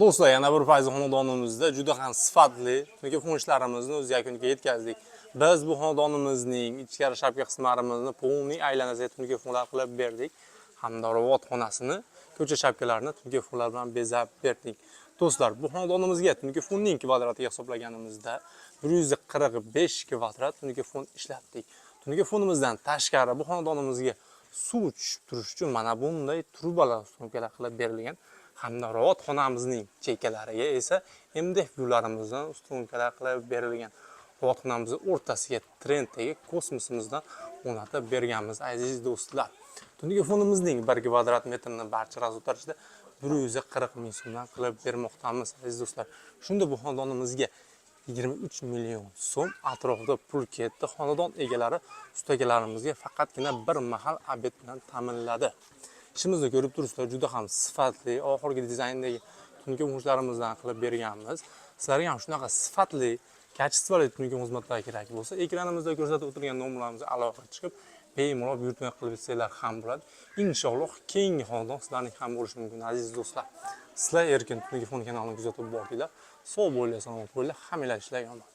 Do'stlar, yana bir fayz xonadonimizda juda ham sifatli tungi funishlarimizni o'z yakuniga yetkazdik. Biz bu xonadonimizning ichkari shapka qismlarimizni pulni aylanasiga tungi funlar qilib berdik. Hamda xonasini, ko'cha shapkalarini tungi funlar bilan bezab berdik. Do'stlar, bu xonadonimizga tungi funning kvadratiga hisoblaganimizda 145 kvadrat tungi fun ishlatdik. Tungi funimizdan tashqari bu xonadonimizga suv tushib turish uchun mana bunday trubalar ustunkalar qilib berilgan. Hamda xonamizning chekkalariga esa MDF yo'llarimizdan ustunkalar qilib berilgan. Xonamizning o'rtasiga trenddagi kosmosimizdan o'rnatib berganmiz, aziz do'stlar. Tungi fonimizning 1 kvadrat metrini barcha razmetlarida 140 ming so'mdan qilib bermoqdamiz, aziz do'stlar. Shunda bu xonadonimizga 23 million so'm atrofida pul ketdi. Xonadon egalari ustagalarimizga faqatgina bir mahal obed bilan ta'minladi. İşimizni ko'rib turibsizlar, juda ham sifatli, oxirgi dizayndagi tungi funishlarimizdan qilib berganmiz. Sizlarga ham shunaqa sifatli, kачестволi tungi xizmatlar kerak bo'lsa, ekranimizda ko'rsatib o'tilgan nomerlarimizga aloqa chiqib, bemalol buyurtma qilibetsanglar ham bo'ladi. Inshaalloh keyingi xonadon sizlarning ham bo'lishi mumkin, aziz do'stlar. Sizlar Erkin tungi fon kanalini kuzatib boringlar. Sog' bo'linglar, salomat bo'linglar, hammanglar ishlar omon.